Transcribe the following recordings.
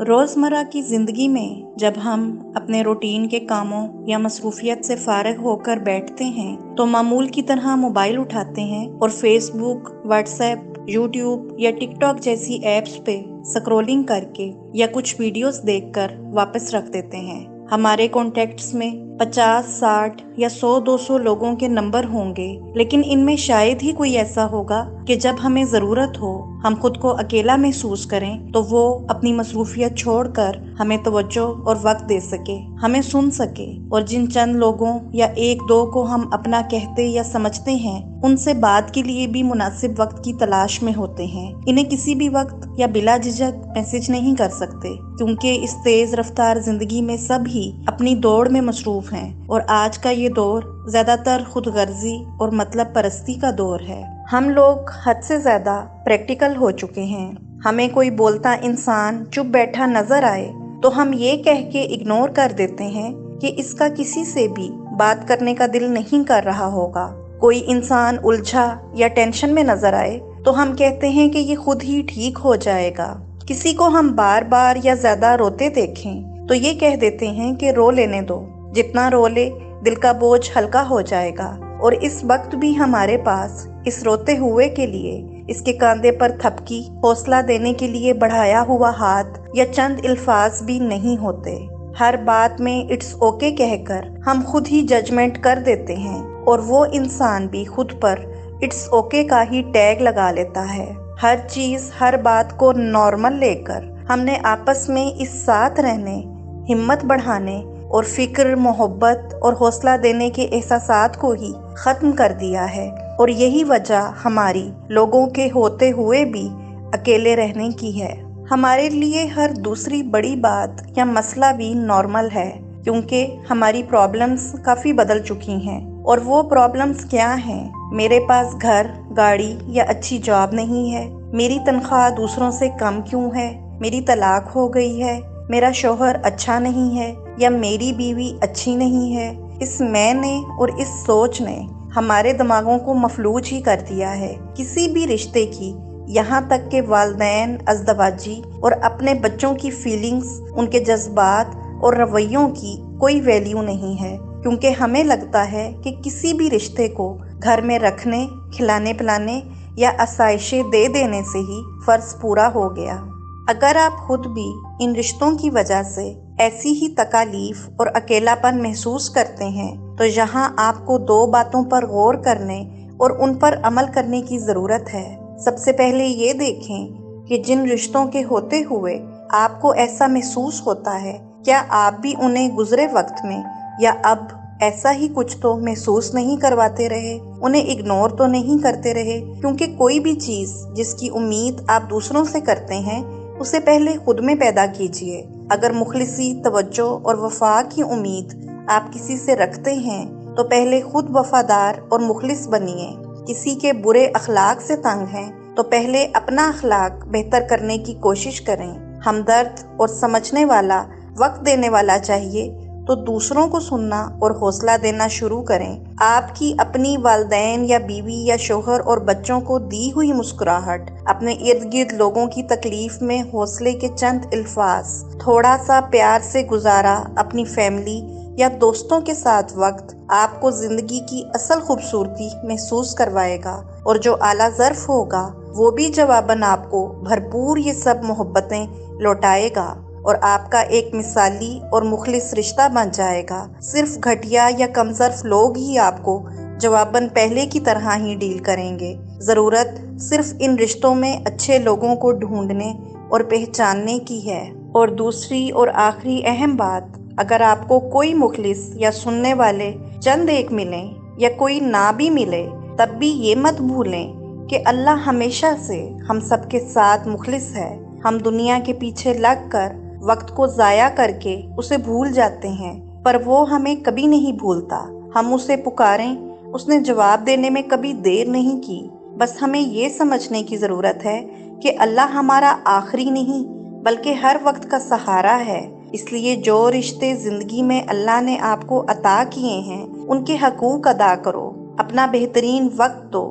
रोज़मर्रा की ज़िंदगी में जब हम अपने रूटीन के कामों या मसरूफियत से फारिग होकर बैठते हैं तो मामूल की तरह मोबाइल उठाते हैं और फेसबुक, व्हाट्सएप, यूट्यूब या टिकटॉक जैसी ऐप्स पे स्क्रॉलिंग करके या कुछ वीडियोस देखकर वापस रख देते हैं। हमारे कॉन्टेक्ट्स में 50, 60 या 100, 200 लोगों के नंबर होंगे, लेकिन इनमें शायद ही कोई ऐसा होगा कि जब हमें ज़रूरत हो, हम खुद को अकेला महसूस करें तो वो अपनी मसरूफियत छोड़कर हमें तवज्जो और वक्त दे सके, हमें सुन सके। और जिन चंद लोगों या एक दो को हम अपना कहते या समझते हैं, उनसे बात के लिए भी मुनासिब वक्त की तलाश में होते हैं। इन्हें किसी भी वक्त या बिला झिझक मैसेज नहीं कर सकते, क्योंकि इस तेज रफ्तार जिंदगी में सब ही अपनी दौड़ में मसरूफ हैं और आज का ये दौर ज्यादातर खुदगर्जी और मतलब परस्ती का दौर है। हम लोग हद से ज्यादा प्रैक्टिकल हो चुके हैं। हमें कोई बोलता इंसान चुप बैठा नजर आए तो हम ये कह के इग्नोर कर देते हैं कि इसका किसी से भी बात करने का दिल नहीं कर रहा होगा। कोई इंसान उलझा या टेंशन में नजर आए तो हम कहते हैं कि ये खुद ही ठीक हो जाएगा। किसी को हम बार बार या ज्यादा रोते देखें तो ये कह देते हैं कि रो लेने दो, जितना रो ले दिल का बोझ हल्का हो जाएगा। और इस वक्त भी हमारे पास इस रोते हुए के लिए, इसके कांधे पर थपकी हौसला देने के लिए बढ़ाया हुआ हाथ या चंद अल्फाज भी नहीं होते। हर बात में इट्स ओके कहकर हम खुद ही जजमेंट कर देते हैं और वो इंसान भी खुद पर इट्स ओके का ही टैग लगा लेता है। हर चीज, हर बात को नॉर्मल लेकर हमने आपस में इस साथ रहने, हिम्मत बढ़ाने और फिक्र, मोहब्बत और हौसला देने के एहसासात को ही खत्म कर दिया है। और यही वजह हमारी लोगों के होते हुए भी अकेले रहने की है। हमारे लिए हर दूसरी बड़ी बात या मसला भी नॉर्मल है, क्योंकि हमारी प्रॉब्लम्स काफ़ी बदल चुकी हैं। और वो प्रॉब्लम्स क्या हैं? मेरे पास घर, गाड़ी या अच्छी जॉब नहीं है, मेरी तनख्वाह दूसरों से कम क्यों है, मेरी तलाक हो गई है, मेरा शौहर अच्छा नहीं है या मेरी बीवी अच्छी नहीं है। इस मैंने और इस सोच ने हमारे दिमागों को मफलूज ही कर दिया है। किसी भी रिश्ते की, यहाँ तक के वालिदैन, अज़दवाजी और अपने बच्चों की फीलिंग्स, उनके जज्बात और रवैयों की कोई वैल्यू नहीं है, क्योंकि हमें लगता है कि किसी भी रिश्ते को घर में रखने, खिलाने पिलाने या आसाइशें दे देने से ही फर्ज पूरा हो गया। अगर आप खुद भी इन रिश्तों की वजह से ऐसी ही तकालीफ और अकेलापन महसूस करते हैं तो यहाँ आपको दो बातों पर गौर करने और उन पर अमल करने की ज़रूरत है। सबसे पहले ये देखें कि जिन रिश्तों के होते हुए आपको ऐसा महसूस होता है, क्या आप भी उन्हें गुजरे वक्त में या अब ऐसा ही कुछ तो महसूस नहीं करवाते रहे, उन्हें इग्नोर तो नहीं करते रहे। क्योंकि कोई भी चीज़ जिसकी उम्मीद आप दूसरों से करते हैं, उसे पहले खुद में पैदा कीजिए। अगर मुखलिसी, तवज्जो और वफा की उम्मीद आप किसी से रखते हैं तो पहले खुद वफादार और मुखलिस बनिए। किसी के बुरे अखलाक से तंग हैं तो पहले अपना अखलाक बेहतर करने की कोशिश करें। हमदर्द और समझने वाला, वक्त देने वाला चाहिए तो दूसरों को सुनना और हौसला देना शुरू करें। आपकी अपनी वालिदैन या बीवी या शोहर और बच्चों को दी हुई मुस्कुराहट, अपने इर्द गिर्द लोगों की तकलीफ में हौसले के चंद अल्फाज, थोड़ा सा प्यार से गुजारा अपनी फैमिली या दोस्तों के साथ वक्त आपको जिंदगी की असल खूबसूरती महसूस करवाएगा। और जो आला ज़र्फ होगा वो भी जवाबन आपको भरपूर ये सब मोहब्बतें लौटाएगा और आपका एक मिसाली और मुखलिस रिश्ता बन जाएगा। सिर्फ घटिया या कमज़र्फ लोग ही आपको जवाबन पहले की तरह ही डील करेंगे। ज़रूरत सिर्फ इन रिश्तों में अच्छे लोगों को ढूंढने और पहचानने की है। और दूसरी और आखिरी अहम बात, अगर आपको कोई मुखलिस या सुनने वाले चंद एक मिलें या कोई ना भी मिले, तब भी ये मत भूलें कि अल्लाह हमेशा से हम सबके साथ मुखलिस है। हम दुनिया के पीछे लगकर वक्त को ज़ाया करके उसे भूल जाते हैं, पर वो हमें कभी नहीं भूलता। हम उसे पुकारें, उसने जवाब देने में कभी देर नहीं की। बस हमें ये समझने की ज़रूरत है कि अल्लाह हमारा आखिरी नहीं बल्कि हर वक्त का सहारा है। इसलिए जो रिश्ते ज़िंदगी में अल्लाह ने आपको अता किए हैं, उनके हकूक़ अदा करो, अपना बेहतरीन वक्त दो।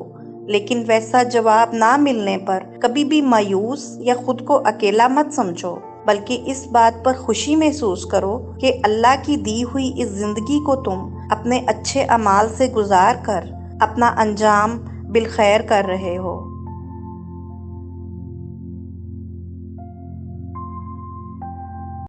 लेकिन वैसा जवाब ना मिलने पर कभी भी मायूस या खुद को अकेला मत समझो। بلکہ اس بات پر خوشی محسوس کرو کہ اللہ کی دی ہوئی اس زندگی کو تم اپنے اچھے اعمال سے گزار کر اپنا انجام بالخیر کر رہے ہو۔